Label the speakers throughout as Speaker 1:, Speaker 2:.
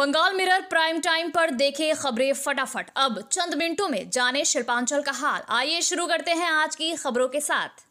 Speaker 1: Bengal mirror prime time पर देखे खबरें फटाफट। अब चंद मिनटों में जाने शिल्पांचल का हाल। आइए शुरू करते हैं आज की खबरों के साथ।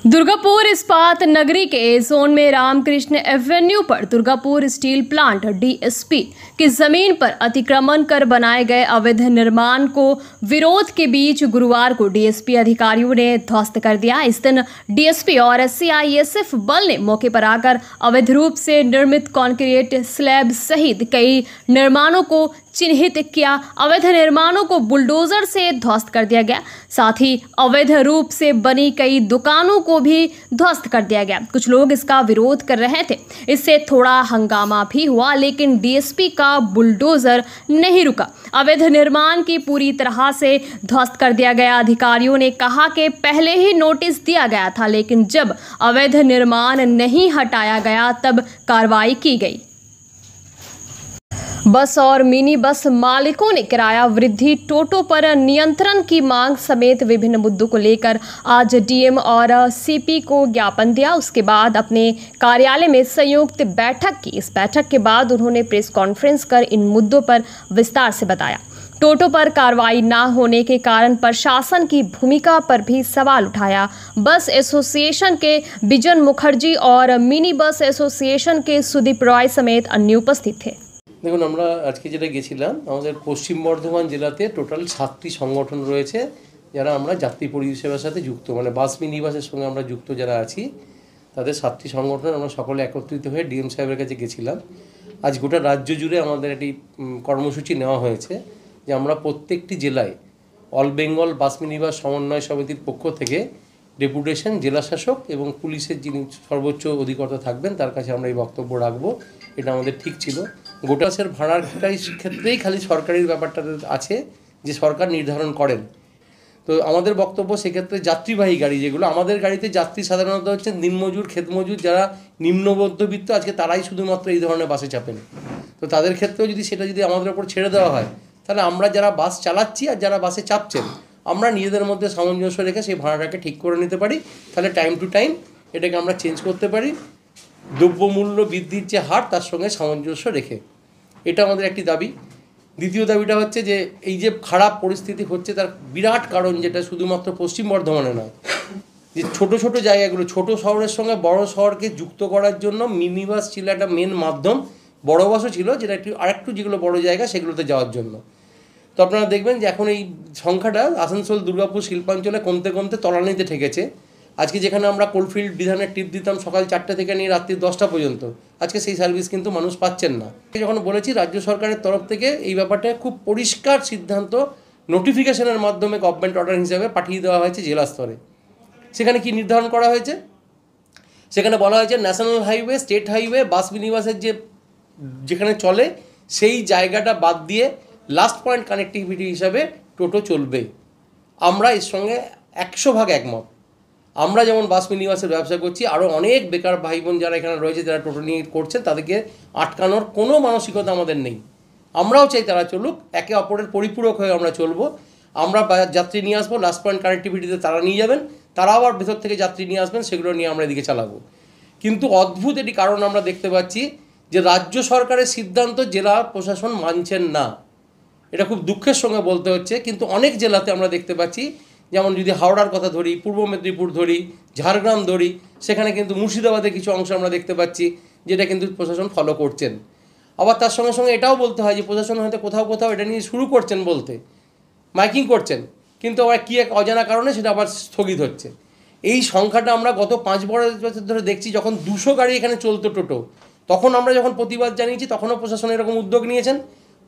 Speaker 1: दुर्गापुर इस्पात नगरी के जोन में रामकृष्ण एवेन्यू पर दुर्गापुर स्टील प्लांट डीएसपी की जमीन पर अतिक्रमण कर बनाए गए अवैध निर्माण को विरोध के बीच गुरुवार को डीएसपी अधिकारियों ने ध्वस्त कर दिया। इस दिन डीएसपी और सीआईएसएफ बल ने मौके पर आकर अवैध रूप से निर्मित कंक्रीट स्लैब सहित कई निर्माणों को चिन्हित किया। अवैध निर्माणों को बुलडोजर से ध्वस्त कर दिया गया। साथ ही अवैध रूप से बनी कई दुकानों को भी ध्वस्त कर दिया गया। कुछ लोग इसका विरोध कर रहे थे। इससे थोड़ा हंगामा भी हुआ, लेकिन डीएसपी का बुलडोजर नहीं रुका। अवैध निर्माण की पूरी तरह से ध्वस्त कर दिया गया। अधिकारियों ने कहा कि पहले ही नोटिस दिया गया था, लेकिन जब अवैध निर्माण नहीं हटाया गया तब कार्रवाई की गई। बस और मिनी बस मालिकों ने किराया वृद्धि, टोटो पर नियंत्रण की मांग समेत विभिन्न मुद्दों को लेकर आज डीएम और सीपी को ज्ञापन दिया। उसके बाद अपने कार्यालय में संयुक्त बैठक की। इस बैठक के बाद उन्होंने प्रेस कॉन्फ्रेंस कर इन मुद्दों पर विस्तार से बताया। टोटो पर कार्रवाई न होने के कारण प्रशासन की भूमिका पर भी सवाल उठाया। बस एसोसिएशन के बिजन मुखर्जी और मिनी बस एसोसिएशन के सुदीप रॉय समेत अन्य उपस्थित थे।
Speaker 2: দেখুন, আমরা আজকে যেটা গেছিলাম, আমাদের পশ্চিম বর্ধমান জেলাতে টোটাল 7টি সংগঠন রয়েছে যারা আমরা যাত্রী পরিষেবার সাথে যুক্ত, মানে বাস মিনি বাসের সঙ্গে আমরা যুক্ত যারা আছি, তাদের 7টি সংগঠন আমরা সকলে একত্রিত হয়ে ডিএম সাহেবের কাছে গেছিলাম। আজ গোটা রাজ্য জুড়ে আমাদের একটি কর্মসূচি নেওয়া হয়েছে যে আমরা প্রত্যেকটি জেলায় অল বেঙ্গল বাস মিনি বাস সমন্বয় সমিতির পক্ষ থেকে ডেপুটেশন জেলা শাসক এবং পুলিশের যিনি সর্বোচ্চ অধিকর্তা থাকবেন তার কাছে আমরা এই বক্তব্য রাখবো। এটা আমাদের ঠিক ছিল। গোটা বাসের ভাড়ার ক্ষেত্রেই খালি সরকারি ব্যাপারটা আছে যে সরকার নির্ধারণ করেন। তো আমাদের বক্তব্য সেক্ষেত্রে যাত্রীবাহী গাড়ি যেগুলো, আমাদের গাড়িতে যাত্রী সাধারণত হচ্ছে দিনমজুর, ক্ষেতমজুর, যারা নিম্ন মধ্যবিত্ত, আজকে তারাই শুধুমাত্র এই ধরনের বাসে চাপেন। তো তাদের ক্ষেত্রেও যদি সেটা আমাদের ওপর ছেড়ে দেওয়া হয়, তাহলে আমরা যারা বাস চালাচ্ছি আর যারা বাসে চাপছেন, আমরা নিজেদের মধ্যে সামঞ্জস্য রেখে সেই ভাড়াটাকে ঠিক করে নিতে পারি। তাহলে টাইম টু টাইম এটাকে আমরা চেঞ্জ করতে পারি, দ্রব্যমূল্য বৃদ্ধির যে হার তার সঙ্গে সামঞ্জস্য রেখে। এটা আমাদের একটি দাবি। দ্বিতীয় দাবিটা হচ্ছে যে এই যে খারাপ পরিস্থিতি হচ্ছে তার বিরাট কারণ, যেটা শুধুমাত্র পশ্চিম বর্ধমানে নয়, যে ছোট ছোট জায়গাগুলো, ছোট শহরের সঙ্গে বড় শহরকে যুক্ত করার জন্য মিনি বাস ছিল একটা মেন মাধ্যম, বড় বাসও ছিল যেটা আরেকটু যেগুলো বড় জায়গা সেগুলোতে যাওয়ার জন্য। তো আপনারা দেখবেন যে এখন এই সংখ্যাটা আসানসোল দুর্গাপুর শিল্পাঞ্চলে কমতে কমতে তলানিতে ঠেকেছে। আজকে যেখানে আমরা কোলফিল্ড বিধানের ট্রিপ দিতাম সকাল 4টা থেকে নিয়ে রাত্রি 10টা পর্যন্ত, আজকে সেই সার্ভিস কিন্তু মানুষ পাচ্ছেন না। যখন বলেছি রাজ্য সরকারের তরফ থেকে এই ব্যাপারটা খুব পরিষ্কার সিদ্ধান্ত নোটিফিকেশনের মাধ্যমে গভর্নমেন্ট অর্ডার হিসাবে পাঠিয়ে দেওয়া হয়েছে জেলা স্তরে। সেখানে কি নির্ধারণ করা হয়েছে? সেখানে বলা হয়েছে ন্যাশনাল হাইওয়ে, স্টেট হাইওয়ে, বাস মিনি বাসের যেখানে চলে সেই জায়গাটা বাদ দিয়ে লাস্ট পয়েন্ট কানেক্টিভিটি হিসাবে টোটো চলবে। আমরা এর সঙ্গে 100% একমত। আমরা যেমন বাস মিনি বাসের ব্যবসা করছি, আরও অনেক বেকার ভাই বোন যারা এখানে রয়েছে যারা টোটো নিয়ে করছেন, তাদেরকে আটকানোর কোনো মানসিকতা আমাদের নেই। আমরাও চাই তারা চলুক, একে অপরের পরিপূরক হয়ে আমরা চলবো। আমরা যাত্রী নিয়ে আসবো, লাস্ট পয়েন্ট কানেক্টিভিটিতে তারা নিয়ে যাবেন, তারা আবার ভেতর থেকে যাত্রী নিয়ে আসবেন, সেগুলো নিয়ে আমরা এদিকে চালাবো। কিন্তু অদ্ভুত এটি কারণ আমরা দেখতে পাচ্ছি যে রাজ্য সরকারের সিদ্ধান্ত জেলা প্রশাসন মানছেন না। এটা খুব দুঃখের সঙ্গে বলতে হচ্ছে, কিন্তু অনেক জেলাতে আমরা দেখতে পাচ্ছি, যেমন যদি হাওড়ার কথা ধরি, পূর্ব মেদিনীপুর ধরি, ঝাড়গ্রাম ধরি, সেখানে কিন্তু মুর্শিদাবাদের কিছু অংশ আমরা দেখতে পাচ্ছি যেটা কিন্তু প্রশাসন ফলো করছেন। আবার তার সঙ্গে সঙ্গে এটাও বলতে হয় যে প্রশাসন হয়তো কোথাও কোথাও এটা নিয়ে শুরু করছেন বলতে, মাইকিং করছেন, কিন্তু আবার কী এক অজানা কারণে সেটা আবার স্থগিত হচ্ছে। এই সংখ্যাটা আমরা গত 5 বছর ধরে দেখছি। যখন 200 গাড়ি এখানে চলতো টোটো, তখন আমরা যখন প্রতিবাদ জানিয়েছি তখনও প্রশাসন এরকম উদ্যোগ নিয়েছেন।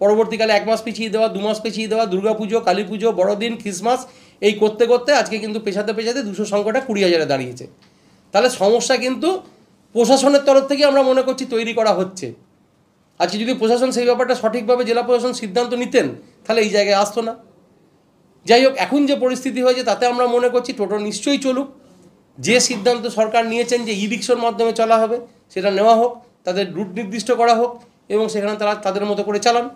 Speaker 2: পরবর্তীকালে 1 মাস পিছিয়ে দেওয়া, 2 মাস পিছিয়ে দেওয়া, দুর্গাপুজো, কালী পুজো, বড়দিন, ক্রিসমাস, এই করতে করতে আজকে কিন্তু পেছাতে 200 সংখ্যাটা 20,000-এ দাঁড়িয়েছে। তাহলে সমস্যা কিন্তু প্রশাসনের তরফ থেকে আমরা মনে করছি তৈরি করা হচ্ছে। আজকে যদি প্রশাসন সেই ব্যাপারটা সঠিকভাবে জেলা প্রশাসন সিদ্ধান্ত নিতেন, তাহলে এই জায়গায় আসতো না। যাই হোক, এখন যে পরিস্থিতি হয়েছে তাতে আমরা মনে করছি টোটো নিশ্চয়ই চলুক। যে সিদ্ধান্ত সরকার নিয়েছেন যে ই-রিক্সার মাধ্যমে চলা হবে, সেটা নেওয়া হোক, তাদের রুট নির্দিষ্ট করা হোক এবং সেখানে তারা তাদের মতো করে চালান।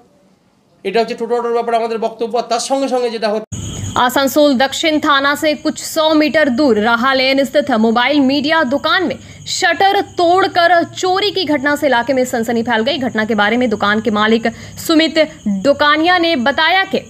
Speaker 2: এটা হচ্ছে টোটোর ব্যাপারে আমাদের বক্তব্য। আর তার সঙ্গে সঙ্গে যেটা হচ্ছে,
Speaker 1: आसनसोल दक्षिण थाना से कुछ 100 मीटर दूर राहा लेन स्थित मोबाइल मीडिया दुकान में शटर तोड़कर चोरी की घटना से इलाके में सनसनी फैल गई। घटना के बारे में दुकान के मालिक सुमित डोकानिया ने बताया कि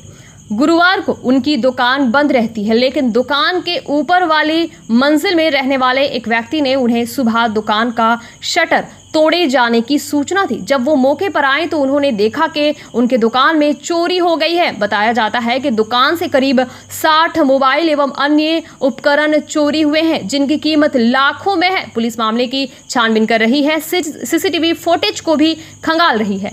Speaker 1: गुरुवार को उनकी दुकान बंद रहती है, लेकिन दुकान के ऊपर वाली मंजिल में रहने वाले एक व्यक्ति ने उन्हें सुबह दुकान का शटर तोड़े जाने की सूचना थी। जब वो मौके पर आए तो उन्होंने देखा कि उनके दुकान में चोरी हो गई है। बताया जाता है कि दुकान से करीब 60 मोबाइल एवं अन्य उपकरण चोरी हुए हैं, जिनकी कीमत लाखों में है। पुलिस मामले की छानबीन कर रही है, सीसीटीवी फुटेज को भी खंगाल रही है।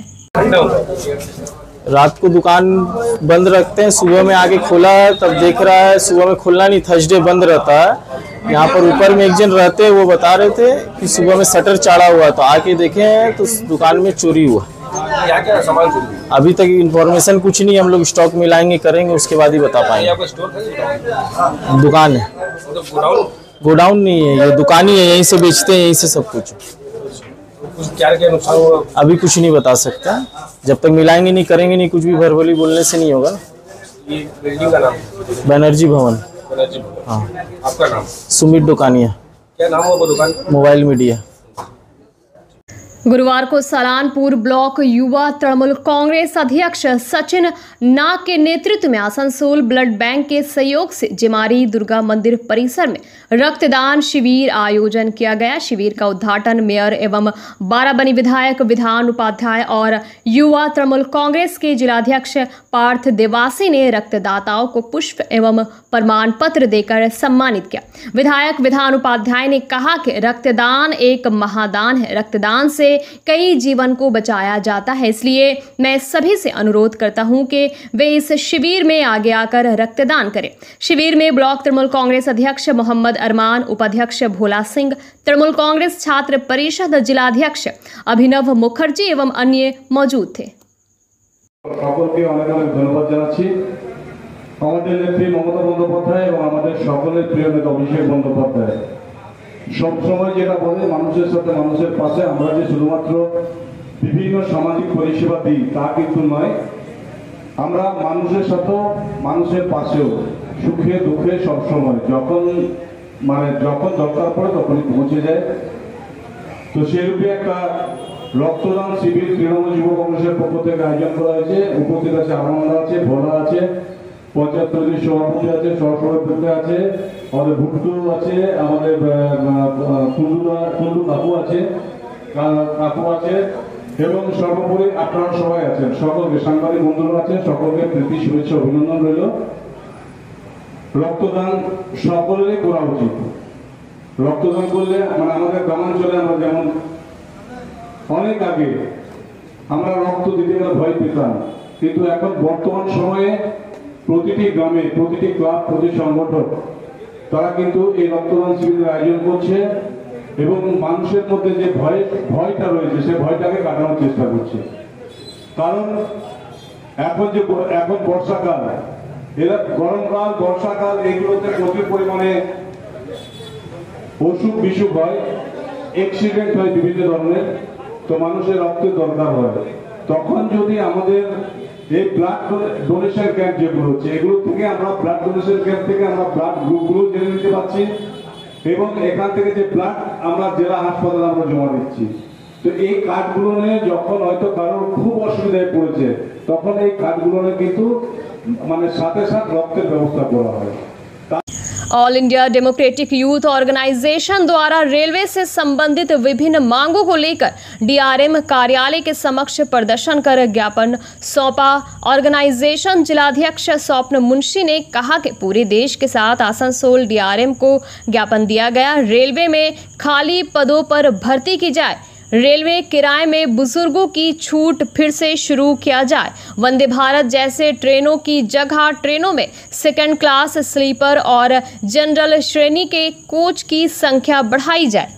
Speaker 3: रात को दुकान बंद रखते हैं, सुबह में आके खोला है, तब देख रहा है सुबह में खुलना नहीं, थर्सडे बंद रहता है। यहाँ पर ऊपर में एक जन रहते हैं, वो बता रहे थे कि सुबह में शटर चाड़ा हुआ, तो आके देखे हैं तो दुकान में चोरी हुआ।
Speaker 4: क्या सामान चोरी?
Speaker 3: अभी तक इन्फॉर्मेशन कुछ नहीं, हम लोग स्टॉक मिलाएंगे करेंगे, उसके बाद ही बता पाएंगे। दुकान है, गोडाउन नहीं है, ये दुकान ही है, यहीं से बेचते हैं, यहीं से सब कुछ।
Speaker 4: क्या नुकसान हुआ
Speaker 3: अभी कुछ नहीं बता सकता, जब तक मिलाएंगे नहीं करेंगे नहीं, कुछ भी भरभली बोलने से नहीं होगा।
Speaker 4: ये बिल्डिंग का नाम?
Speaker 3: बनर्जी भवन।
Speaker 4: हाँ। आपका नाम?
Speaker 3: सुमित डोकानिया।
Speaker 4: क्या नाम हुआ वो दुकान?
Speaker 3: Mobile media.
Speaker 1: गुरुवार को सलानपुर ब्लॉक युवा तृणमूल कांग्रेस अध्यक्ष सचिन नाग के नेतृत्व में आसनसोल ब्लड बैंक के सहयोग से जिमारी दुर्गा मंदिर परिसर में रक्तदान शिविर आयोजन किया गया। शिविर का उद्घाटन मेयर एवं बाराबनी विधायक विधान उपाध्याय और युवा तृणमूल कांग्रेस के जिलाध्यक्ष पार्थ देवासी ने रक्तदाताओं को पुष्प एवं प्रमाण पत्र देकर सम्मानित किया। विधायक विधान उपाध्याय ने कहा कि रक्तदान एक महादान है, रक्तदान से कई जीवन को बचाया जाता है, इसलिए मैं सभी से अनुरोध करता हूं कि वे इस शिविर में आगे आकर रक्तदान करें। शिविर में ब्लॉक तृणमूल कांग्रेस अध्यक्ष मोहम्मद अरमान, उपाध्यक्ष भोला सिंह, तृणमूल कांग्रेस छात्र परिषद जिलाध्यक्ष अभिनव मुखर्जी एवं अन्य मौजूद थे।
Speaker 5: সকলকে অনেক অনেক ধন্যবাদ জানাচ্ছি। আমাদের নেত্রী মমতা বন্দ্যোপাধ্যায় এবং আমাদের সকলের প্রিয় নেতা অভিষেক বন্দ্যোপাধ্যায় সবসময় যেটা বলে, মানুষের সাথে মানুষের পাশে। আমরা যে শুধুমাত্র বিভিন্ন সামাজিক পরিষেবা দিই তা কিন্তু নয়, আমরা মানুষের সাথেও মানুষের পাশেও সুখে দুঃখে সবসময় যখন দরকার পড়ে তখনই পৌঁছে যায়। তো সেরূপে একটা রক্তদান শিবির তৃণমূল যুব কংগ্রেসের পক্ষ থেকে আয়োজন করা হয়েছে। উপস্থিত আছে আনন্দ আছে, ভোলা আছে, পঞ্চায়েত সভাপতি আছে, সহসভাপতি আছে, আমাদের ভুট্টু আছে, আমাদের কুন্ডু কাকু আছে এবং সর্বোপরি আপনারা সবাই আছেন। সকলকে সাংবাদিক বন্ধুরা আছেন, সকলকে প্রীতি শুভেচ্ছা অভিনন্দন রইল। রক্তদান সকলেরই করা উচিত। রক্তদান করলে আমাদের গ্রামাঞ্চলে আমরা যেমন অনেক আগে আমরা রক্ত দিতে গেলে ভয় পেতাম, কিন্তু এখন বর্তমান সময়ে প্রতিটি গ্রামে, প্রতিটি ক্লাব, প্রতি সংগঠন তারা কিন্তু এই রক্তদান শিবিরের আয়োজন করছে এবং মানুষের মধ্যে যে ভয়টা রয়েছে সে ভয়টাকে কাটানোর চেষ্টা করছে। কারণ এখন বর্ষাকাল, এরা গরমকাল, বর্ষাকাল এগুলোতে প্রচুর পরিমাণে অসুখ বিসুখ হয়, অ্যাক্সিডেন্ট হয় বিভিন্ন ধরনের। তো মানুষের রক্তের দরকার হয়, তখন যদি আমাদের এই ব্লাড ডোনেশন ক্যাম্প যেগুলো হচ্ছে এগুলো থেকে আমরা ব্লাড ডোনেশন ক্যাম্প থেকে আমরা ব্লাড গ্রুপগুলো জেনে নিতে পারছি এবং এখান থেকে যে ব্লাড আমরা জেলা হাসপাতালে আমরা জমা দিচ্ছি। তো এই কার্ডগুলো নিয়ে যখন হয়তো কারোর খুব অসুবিধায় পড়েছে তখন এই কার্ডগুলো নিয়ে কিন্তু সাথে সাথে রক্তের ব্যবস্থা করা হয়।
Speaker 1: All India Democratic Youth Organisation द्वारा रेलवे से संबंधित विभिन्न मांगों को लेकर डीआरएम कार्यालय के समक्ष प्रदर्शन कर ज्ञापन सौंपा। ऑर्गेनाइजेशन जिलाध्यक्ष स्वप्न मुंशी ने कहा कि पूरे देश के साथ आसनसोल डीआरएम को ज्ञापन दिया गया, रेलवे में खाली पदों पर भर्ती की जाए, रेलवे किराए में बुजुर्गों की छूट फिर से शुरू किया जाए, वंदे भारत जैसे ट्रेनों की जगह ट्रेनों में सेकंड क्लास, स्लीपर और जनरल श्रेणी के कोच की संख्या बढ़ाई जाए।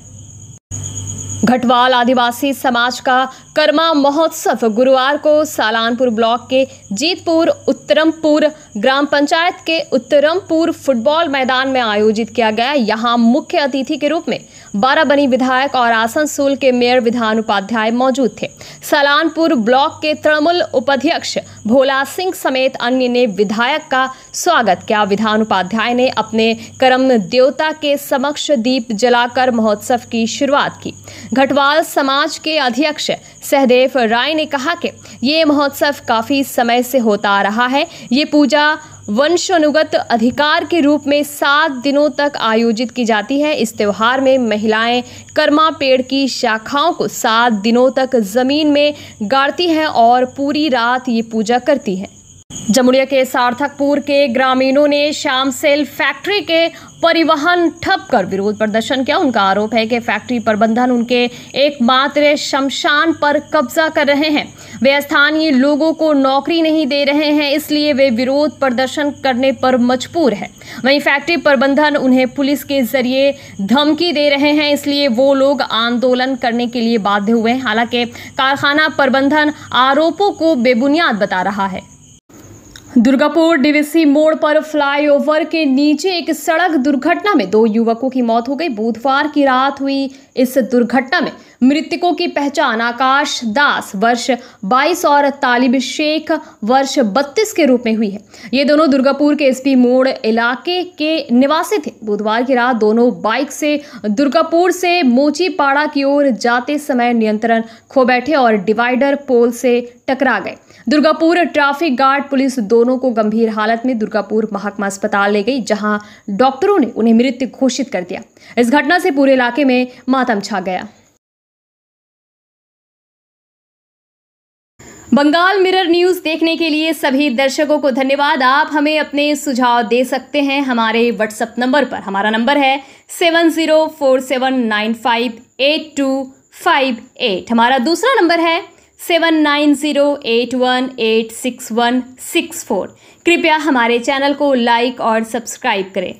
Speaker 1: घटवाल आदिवासी समाज का कर्मा महोत्सव गुरुवार को सालानपुर ब्लॉक के जीतपुर, उत्तरमपुर, ग्राम पंचायत के उत्तरमपुर फुटबॉल मैदान में आयोजित किया गया। यहाँ मुख्य अतिथि के रूप में बाराबनी विधायक और आसनसोल के मेयर विधान उपाध्याय मौजूद थे। सलानपुर ब्लॉक के तृणमूल उपाध्यक्ष भोला सिंह समेत अन्य ने विधायक का स्वागत किया। विधान उपाध्याय ने अपने कर्म देवता के समक्ष दीप जलाकर महोत्सव की शुरुआत की। घटवाल समाज के अध्यक्ष सहदेव राय ने कहा कि ये महोत्सव काफी समय से होता आ रहा है। ये पूजा वंशानुगत अधिकार के रूप में 7 दिनों तक आयोजित की जाती है। इस त्योहार में महिलाएं कर्मा पेड़ की शाखाओं को 7 दिनों तक जमीन में गाड़ती हैं और पूरी रात ये पूजा करती हैं। जमुड़िया के सार्थकपुर के ग्रामीणों ने श्याम सेल फैक्ट्री के परिवहन ठप कर विरोध प्रदर्शन किया। उनका आरोप है कि फैक्ट्री प्रबंधन उनके एकमात्र शमशान पर कब्जा कर रहे हैं। वे स्थानीय लोगों को नौकरी नहीं दे रहे हैं, इसलिए वे विरोध प्रदर्शन करने पर मजबूर है। वहीं फैक्ट्री प्रबंधन उन्हें पुलिस के जरिए धमकी दे रहे हैं, इसलिए वो लोग आंदोलन करने के लिए बाध्य हुए हैं। हालांकि कारखाना प्रबंधन आरोपों को बेबुनियाद बता रहा है। दुर्गापुर डीवीसी मोड़ पर फ्लाईओवर के नीचे एक सड़क दुर्घटना में 2 युवकों की मौत हो गई। बुधवार की रात हुई इस दुर्घटना में मृतकों की पहचान आकाश दास वर्ष 22 और तालिब शेख वर्ष 32 के रूप में हुई है। ये दोनों दुर्गापुर के एसपी मोड़ इलाके के निवासी थे। बुधवार की रात दोनों बाइक से दुर्गापुर से मोचीपाड़ा की ओर जाते समय नियंत्रण खो बैठे और डिवाइडर पोल से टकरा गए। दुर्गापुर ट्रैफिक गार्ड पुलिस दोनों को गंभीर हालत में दुर्गापुर महकमा अस्पताल ले गई, जहां डॉक्टरों ने उन्हें मृत घोषित कर दिया। इस घटना से पूरे इलाके में मातम छा गया। बंगाल मिरर न्यूज देखने के लिए सभी दर्शकों को धन्यवाद। आप हमें अपने सुझाव दे सकते हैं हमारे व्हाट्सएप नंबर पर। हमारा नंबर है 7047958258। हमारा दूसरा नंबर है 7908186164। कृपया हमारे चैनल को लाइक और सब्सक्राइब करें।